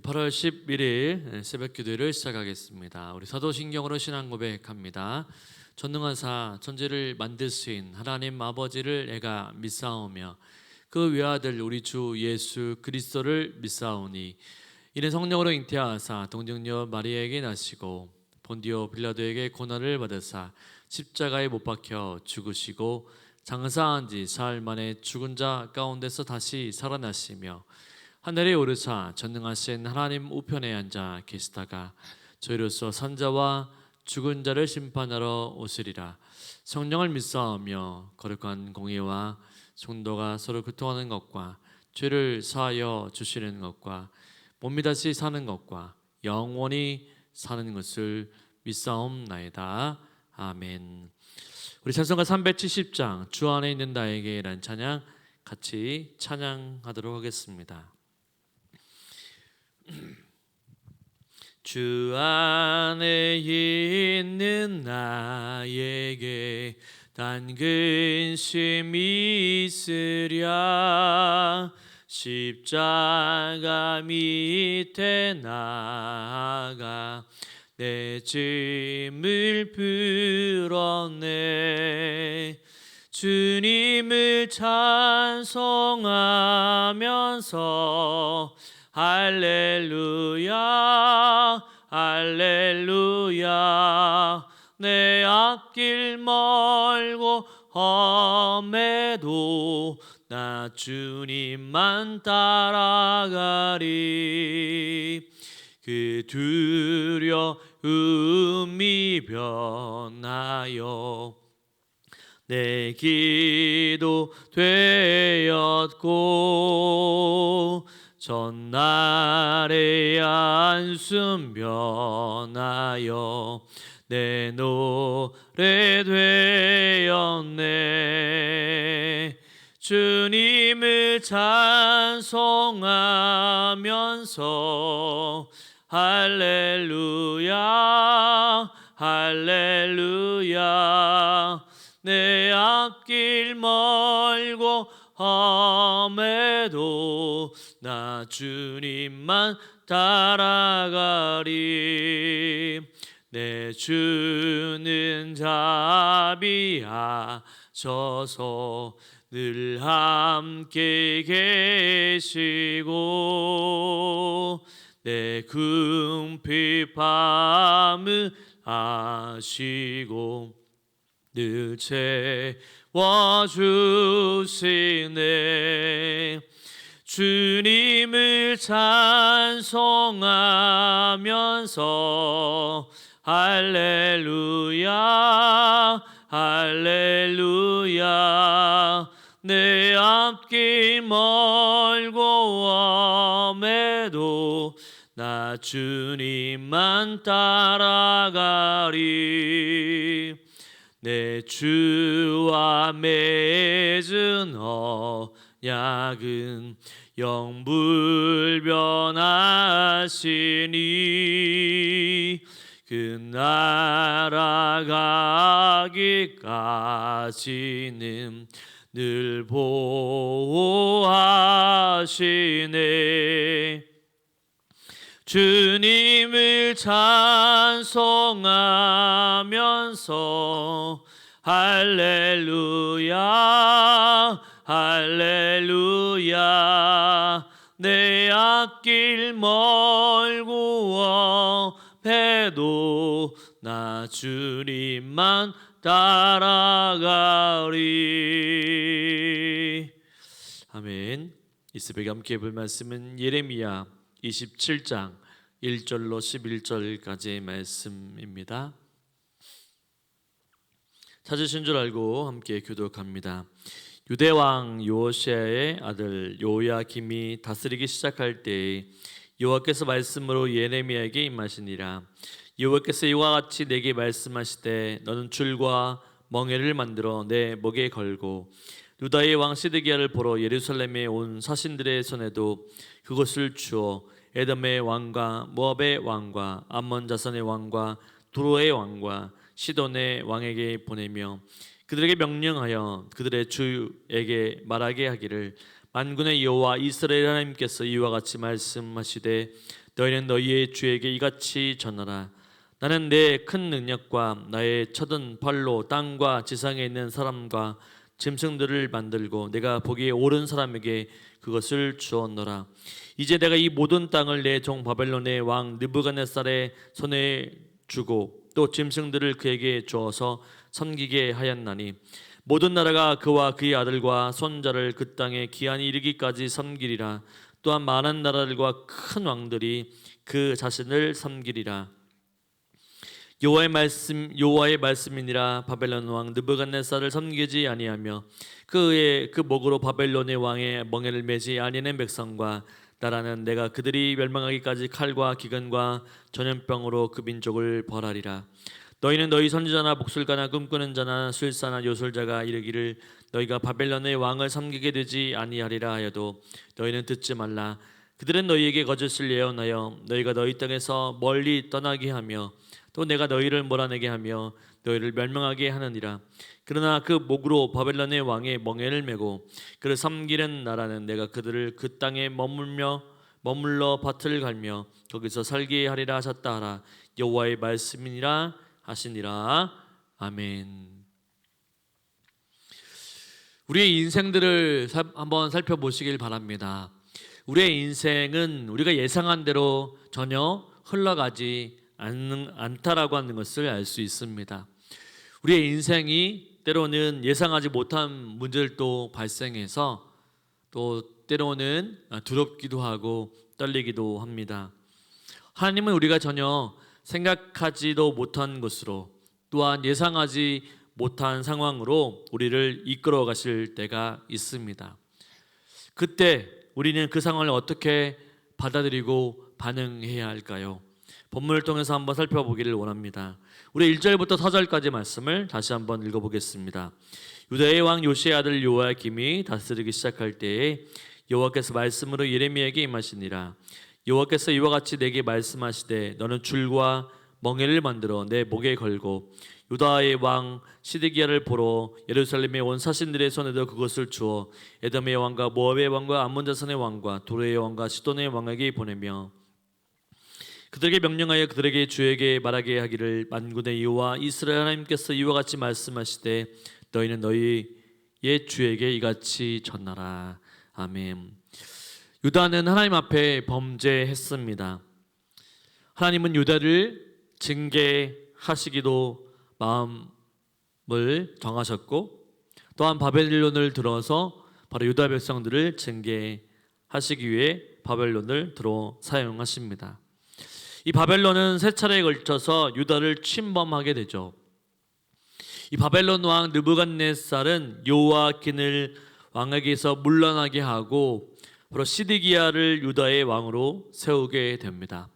8월 11일 새벽 기도를 시작하겠습니다. 우리 사도신경으로 신앙 고백합니다. 전능하사 천지를 만드신 하나님 아버지를 내가 믿사오며 그 외아들 우리 주 예수 그리스도를 믿사오니 이는 성령으로 잉태하사 동정녀 마리아에게 나시고 본디오 빌라도에게 고난을 받으사 십자가에 못 박혀 죽으시고 장사한 지 사흘 만에 죽은 자 가운데서 다시 살아나시며 하늘에 오르사 전능하신 하나님 우편에 앉아 계시다가 저희로서 산자와 죽은 자를 심판하러 오시리라. 성령을 믿사오며 거룩한 공의와 성도가 서로 교통하는 것과 죄를 사하여 주시는 것과 몸이 다시 사는 것과 영원히 사는 것을 믿사옵나이다. 아멘. 우리 찬송가 370장 주 안에 있는 나에게 라는 찬양 같이 찬양하도록 하겠습니다. 주 안에 있는 나에게 단 근심이 있으랴. 십자가 밑에 나아가 내 짐을 풀었네. 주님을 찬송하면서 할렐루야 할렐루야. 내 앞길 멀고 험해도 나 주님만 따라가리. 그 두려움이 변하여 내 기도 되었고 전날의 안숨 변하여 내 노래 되었네. 주님을 찬송하면서 할렐루야 할렐루야. 내 앞길 멀고 험해도 나 주님만 따라가리. 내 주는 자비하셔서 늘 함께 계시고 내 궁핍함을 아시고 늘 채워주시네. 주님을 찬송하면서 할렐루야 할렐루야. 내 앞길 멀고 험해도 나 주님만 따라가리. 내 주와 맺은 언약은 영불변하시니 그 날아가기까지는 늘 보호하시네. 주님을 찬송하면서 할렐루야 할렐루야. 내 앞길 멀고 험해도 나 주님만 따라가리. 아멘. 이 새벽에 함께 볼 말씀은 예레미야 27장 1절로 11절까지의 말씀입니다. 찾으신 줄 알고 함께 교독합니다. 유대왕 요시야의 아들 요야김이 다스리기 시작할 때에 여호와께서 말씀으로 예레미야에게 임하시니라. 여호와께서 이와 같이 내게 말씀하시되 너는 줄과 멍에를 만들어 내 목에 걸고 유다의 왕 시드기야를 보러 예루살렘에 온 사신들의 손에도 그것을 주어 에돔의 왕과 모압의 왕과 암몬 자손의 왕과 두로의 왕과 시돈의 왕에게 보내며 그들에게 명령하여 그들의 주에게 말하게 하기를 만군의 여호와 이스라엘 하나님께서 이와 같이 말씀하시되 너희는 너희의 주에게 이같이 전하라. 나는 내 큰 능력과 나의 쳐든 팔로 땅과 지상에 있는 사람과 짐승들을 만들고 내가 보기에 옳은 사람에게 그것을 주었노라. 이제 내가 이 모든 땅을 내 종 바벨론의 왕 느부갓네살의 손에 주고 또 짐승들을 그에게 주어서 섬기게 하였나니 모든 나라가 그와 그의 아들과 손자를 그 땅에 기한이 이르기까지 섬기리라. 또한 많은 나라들과 큰 왕들이 그 자신을 섬기리라. 여호와의 말씀이니라. 바벨론 왕 느부갓네살을 섬기지 아니하며 그 목으로 바벨론의 왕의 멍에를 매지 아니하는 백성과 나라는 내가 그들이 멸망하기까지 칼과 기근과 전염병으로 그 민족을 벌하리라. 너희는 너희 선지자나 목술가나 꿈꾸는 자나 술사나 요술자가 이르기를 너희가 바벨론의 왕을 섬기게 되지 아니하리라 하여도 너희는 듣지 말라. 그들은 너희에게 거짓을 예언하여 너희가 너희 땅에서 멀리 떠나게 하며 또 내가 너희를 몰아내게 하며 너희를 멸망하게 하느니라. 그러나 그 목으로 바벨론의 왕의 멍에를 메고 그를 섬기는 나라는 내가 그들을 그 땅에 머물러 밭을 갈며 거기서 살게 하리라 하셨다 하라. 여호와의 말씀이니라 하시니라. 아멘. 우리의 인생들을 한번 살펴보시길 바랍니다. 우리의 인생은 우리가 예상한 대로 전혀 흘러가지 않다라고 하는 것을 알 수 있습니다. 우리의 인생이 때로는 예상하지 못한 문제들도 발생해서 또 때로는 두렵기도 하고 떨리기도 합니다. 하나님은 우리가 전혀 생각하지도 못한 것으로 또한 예상하지 못한 상황으로 우리를 이끌어 가실 때가 있습니다. 그때 우리는 그 상황을 어떻게 받아들이고 반응해야 할까요? 본문을 통해서 한번 살펴보기를 원합니다. 우리 1절부터 4절까지 말씀을 다시 한번 읽어보겠습니다. 유다의 왕 요시의 아들 요아김이 다스리기 시작할 때에 여호와께서 말씀으로 예레미야에게 임하시니라. 여호와께서 이와 같이 내게 말씀하시되 너는 줄과 멍에를 만들어 내 목에 걸고 유다의 왕 시드기야를 보러 예루살렘에 온 사신들의 손에도 그것을 주어 에돔의 왕과 모압의 왕과 암몬 자손의 왕과 도르의 왕과 시돈의 왕에게 보내며 그들에게 명령하여 그들에게 주에게 말하게 하기를 만군의 여호와 이스라엘 하나님께서 이와 같이 말씀하시되 너희는 너희의 주에게 이같이 전하라. 아멘. 유다는 하나님 앞에 범죄했습니다. 하나님은 유다를 징계하시기도 마음을 정하셨고 또한 바벨론을 들어서 바로 유다 백성들을 징계하시기 위해 바벨론을 들어 사용하십니다. 이 바벨론은 세 차례에 걸쳐서 유다를 침범하게 되죠. 이 바벨론 왕 느부갓네살은 요아긴을 왕에게서 물러나게 하고 바로 시드기야를 유다의 왕으로 세우게 됩니다.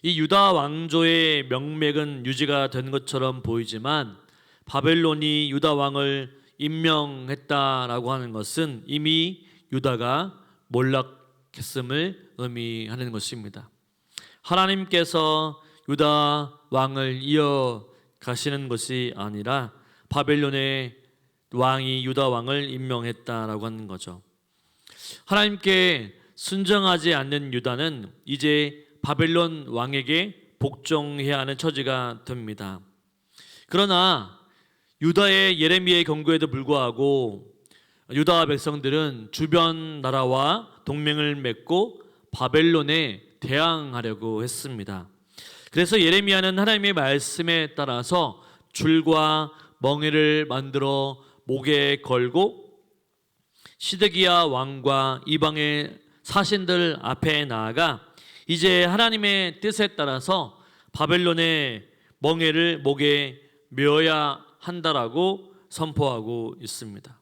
이 유다 왕조의 명맥은 유지가 된 것처럼 보이지만 바벨론이 유다 왕을 임명했다라고 하는 것은 이미 유다가 몰락했음을 의미하는 것입니다. 하나님께서 유다 왕을 이어가시는 것이 아니라 바벨론의 왕이 유다 왕을 임명했다라고 하는 거죠. 하나님께 순종하지 않는 유다는 이제 바벨론 왕에게 복종해야 하는 처지가 됩니다. 그러나 유다의 예레미야의 경고에도 불구하고 유다 백성들은 주변 나라와 동맹을 맺고 바벨론에 대항하려고 했습니다. 그래서 예레미야는 하나님의 말씀에 따라서 줄과 멍에를 만들어 목에 걸고 시드기야 왕과 이방의 사신들 앞에 나아가 이제 하나님의 뜻에 따라서 바벨론의 멍에를 목에 메어야 한다라고 선포하고 있습니다.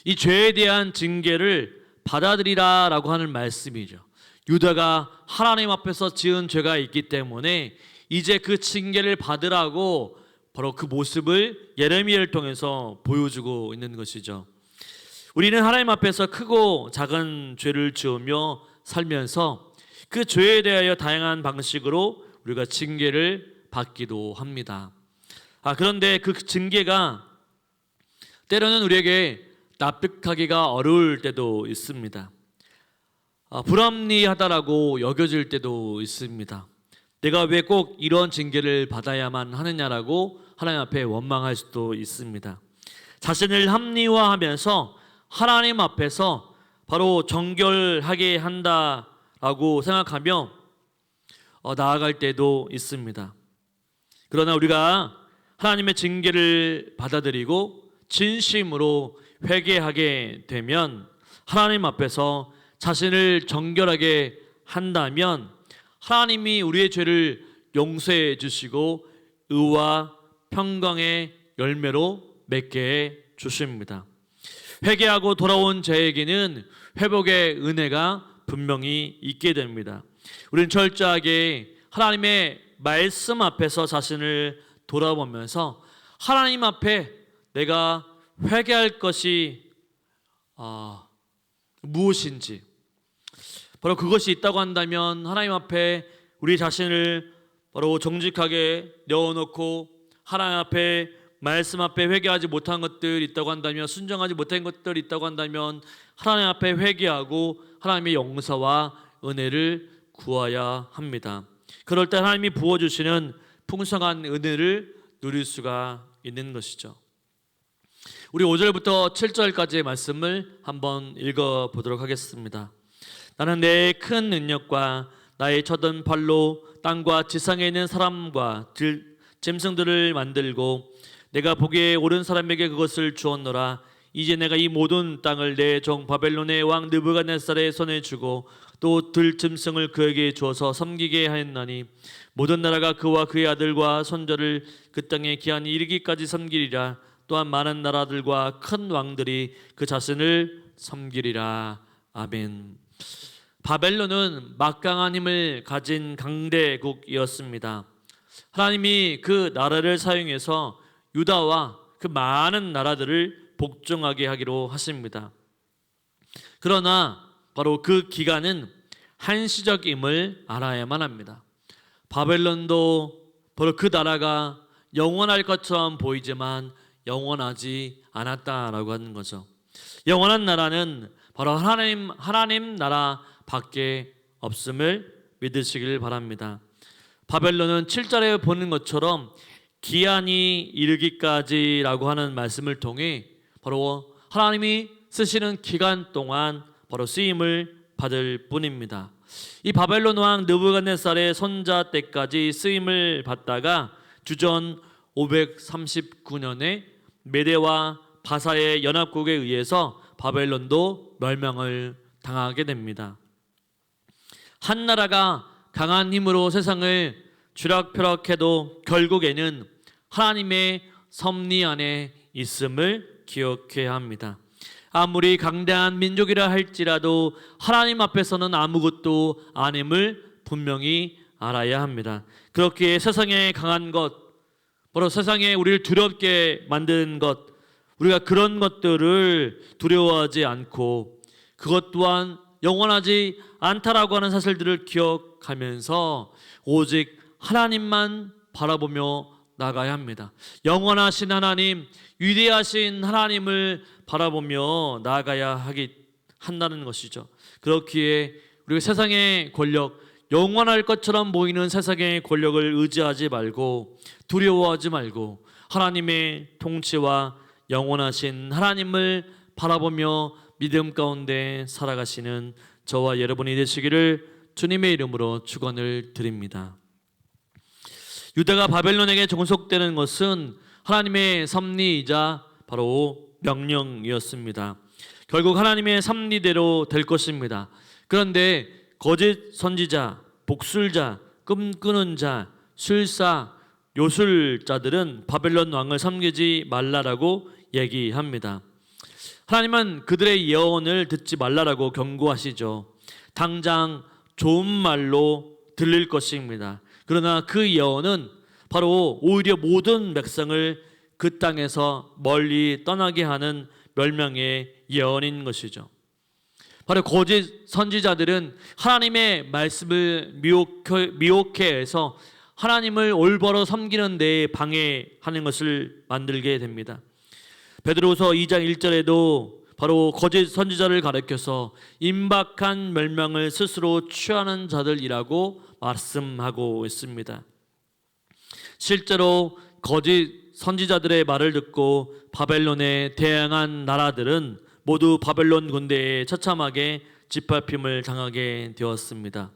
이 죄에 대한 징계를 받아들이라라고 하는 말씀이죠. 유다가 하나님 앞에서 지은 죄가 있기 때문에 이제 그 징계를 받으라고 바로 그 모습을 예레미야를 통해서 보여주고 있는 것이죠. 우리는 하나님 앞에서 크고 작은 죄를 지으며 살면서 그 죄에 대하여 다양한 방식으로 우리가 징계를 받기도 합니다. 그런데 그 징계가 때로는 우리에게 납득하기가 어려울 때도 있습니다. 불합리하다라고 여겨질 때도 있습니다. 내가 왜 꼭 이런 징계를 받아야만 하느냐라고 하나님 앞에 원망할 수도 있습니다. 자신을 합리화하면서 하나님 앞에서 바로 정결하게 한다라고 생각하며 나아갈 때도 있습니다. 그러나 우리가 하나님의 징계를 받아들이고 진심으로 회개하게 되면 하나님 앞에서 자신을 정결하게 한다면 하나님이 우리의 죄를 용서해 주시고 의와 평강의 열매로 맺게 해 주십니다. 회개하고 돌아온 자에게는 회복의 은혜가 분명히 있게 됩니다. 우리는 철저하게 하나님의 말씀 앞에서 자신을 돌아보면서 하나님 앞에 내가 회개할 것이 무엇인지, 바로 그것이 있다고 한다면 하나님 앞에 우리 자신을 바로 정직하게 내어놓고 하나님 앞에 말씀 앞에 회개하지 못한 것들 있다고 한다면, 순종하지 못한 것들 있다고 한다면 하나님 앞에 회개하고 하나님의 용서와 은혜를 구해야 합니다. 그럴 때 하나님이 부어주시는 풍성한 은혜를 누릴 수가 있는 것이죠. 우리 5절부터 7절까지의 말씀을 한번 읽어보도록 하겠습니다. 나는 내 큰 능력과 나의 쳐든 팔로 땅과 지상에 있는 사람과 짐승들을 만들고 내가 보기에 옳은 사람에게 그것을 주었노라. 이제 내가 이 모든 땅을 내 종 바벨론의 왕 느부갓네살의 손에 주고 또 들짐승을 그에게 주어서 섬기게 하였나니 모든 나라가 그와 그의 아들과 손자를 그 땅에 기한이 이르기까지 섬기리라. 또한 많은 나라들과 큰 왕들이 그 자신을 섬기리라. 아멘. 바벨론은 막강한 힘을 가진 강대국이었습니다. 하나님이 그 나라를 사용해서 유다와 그 많은 나라들을 복종하게 하기로 하십니다. 그러나 바로 그 기간은 한시적임을 알아야만 합니다. 바벨론도 바로 그 나라가 영원할 것처럼 보이지만 영원하지 않았다라고 하는 거죠. 영원한 나라는 바로 하나님 나라 밖에 없음을 믿으시길 바랍니다. 바벨론은 7절에 보는 것처럼 기한이 이르기까지라고 하는 말씀을 통해 바로 하나님이 쓰시는 기간 동안 바로 쓰임을 받을 뿐입니다. 이 바벨론 왕 느부갓네살의 손자 때까지 쓰임을 받다가 주전 539년에 메대와 바사의 연합국에 의해서 바벨론도 멸망을 당하게 됩니다. 한 나라가 강한 힘으로 세상을 쥐락펴락해도 결국에는 하나님의 섭리 안에 있음을 기억해야 합니다. 아무리 강대한 민족이라 할지라도 하나님 앞에서는 아무것도 아님을 분명히 알아야 합니다. 그렇기에 세상에 강한 것, 바로 세상에 우리를 두렵게 만든 것, 우리가 그런 것들을 두려워하지 않고 그것 또한 영원하지 않다라고 하는 사실들을 기억하면서 오직 하나님만 바라보며 나가야 합니다. 영원하신 하나님, 위대하신 하나님을 바라보며 나아가야 한다는 것이죠. 그렇기에 우리가 세상의 권력, 영원할 것처럼 보이는 세상의 권력을 의지하지 말고 두려워하지 말고 하나님의 통치와 영원하신 하나님을 바라보며 믿음 가운데 살아가시는 저와 여러분이 되시기를 주님의 이름으로 축원을 드립니다. 유다가 바벨론에게 종속되는 것은 하나님의 섭리이자 바로 명령이었습니다. 결국 하나님의 섭리대로 될 것입니다. 그런데 거짓 선지자, 복술자, 꿈꾸는 자, 술사, 요술자들은 바벨론 왕을 섬기지 말라라고 얘기합니다. 하나님은 그들의 예언을 듣지 말라라고 경고하시죠. 당장 좋은 말로 들릴 것입니다. 그러나 그 예언은 바로 오히려 모든 백성을 그 땅에서 멀리 떠나게 하는 멸망의 예언인 것이죠. 바로 거짓 선지자들은 하나님의 말씀을 미혹해서 하나님을 올바로 섬기는 데 방해하는 것을 만들게 됩니다. 베드로서 2장 1절에도 바로 거짓 선지자를 가리켜서 임박한 멸망을 스스로 취하는 자들이라고 말씀하고 있습니다. 실제로 거짓 선지자들의 말을 듣고 바벨론에 대항한 나라들은 모두 바벨론 군대에 처참하게 짓밟힘을 당하게 되었습니다.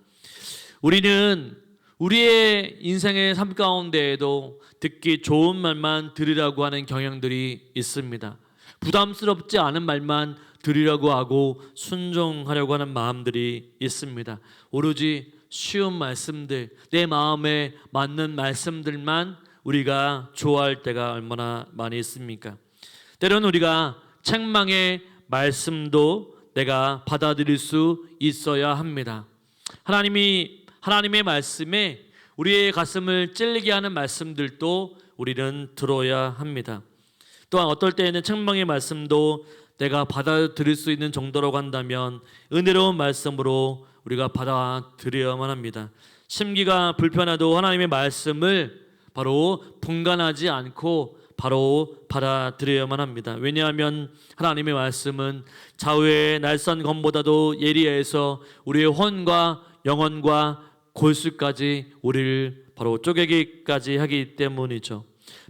우리는 우리의 인생의 삶 가운데에도 듣기 좋은 말만 들으라고 하는 경향들이 있습니다. 부담스럽지 않은 말만 들으려고 하고 순종하려고 하는 마음들이 있습니다. 오로지 쉬운 말씀들, 내 마음에 맞는 말씀들만 우리가 좋아할 때가 얼마나 많이 있습니까? 때로는 우리가 책망의 말씀도 내가 받아들일 수 있어야 합니다. 하나님의 말씀에 우리의 가슴을 찔리게 하는 말씀들도 우리는 들어야 합니다. 또한 어떨 때에는 책망의 말씀도 내가 받아들일 수 있는 정도라고 한다면 은혜로운 말씀으로 우리가 받아들여야만 합니다. 심기가 불편해도 하나님의 말씀을 바로 분간하지 않고 바로 받아들여야만 합니다. 왜냐하면 하나님의 말씀은 좌우의 날선 검보다도 예리해서 우리의 혼과 영혼과 골수까지 우리를 바로 쪼개기까지 하기 때문이죠.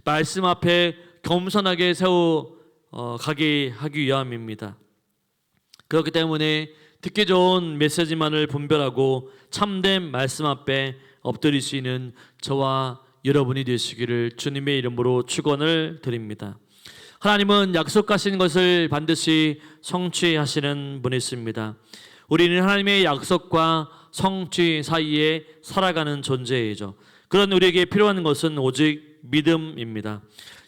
말씀 앞에 겸손하게 가게 하기 위함입니다. 그렇기 때문에 듣기 좋은 메시지만을 분별하고 참된 말씀 앞에 엎드릴 수 있는 저와 여러분이 되시기를 주님의 이름으로 축원을 드립니다. 하나님은 약속하신 것을 반드시 성취하시는 분이십니다. 우리는 하나님의 약속과 성취 사이에 살아가는 존재이죠. 그런 우리에게 필요한 것은 오직 믿음입니다.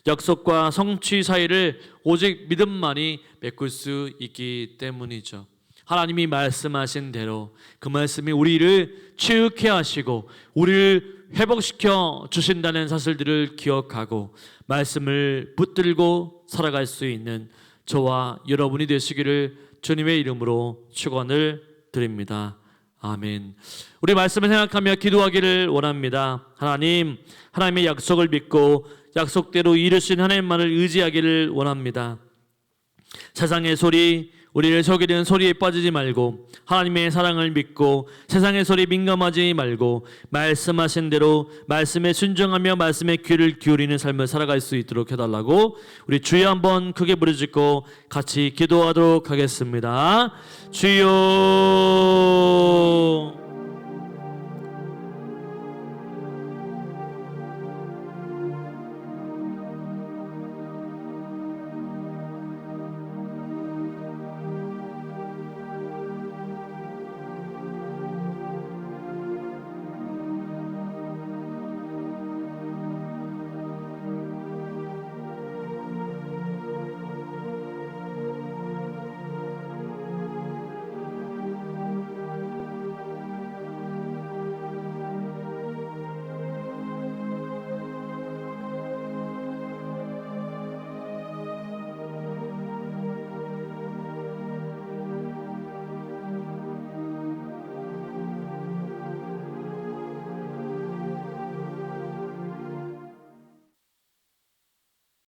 약속과 성취 사이를 오직 믿음만이 메꿀 수 있기 때문이죠. 하나님이 말씀하신 대로 그 말씀이 우리를 치유케 하시고 우리를 회복시켜 주신다는 사실들을 기억하고 말씀을 붙들고 살아갈 수 있는 저와 여러분이 되시기를 주님의 이름으로 축원을 드립니다. 아멘. 우리 말씀을 생각하며 기도하기를 원합니다. 하나님의 약속을 믿고 약속대로 이루신 하나님만을 의지하기를 원합니다. 세상의 소리, 우리를 속이는 소리에 빠지지 말고 하나님의 사랑을 믿고 세상의 소리 민감하지 말고 말씀하신 대로 말씀에 순종하며 말씀에 귀를 기울이는 삶을 살아갈 수 있도록 해달라고 우리 주여 한번 크게 부르짖고 같이 기도하도록 하겠습니다. 주여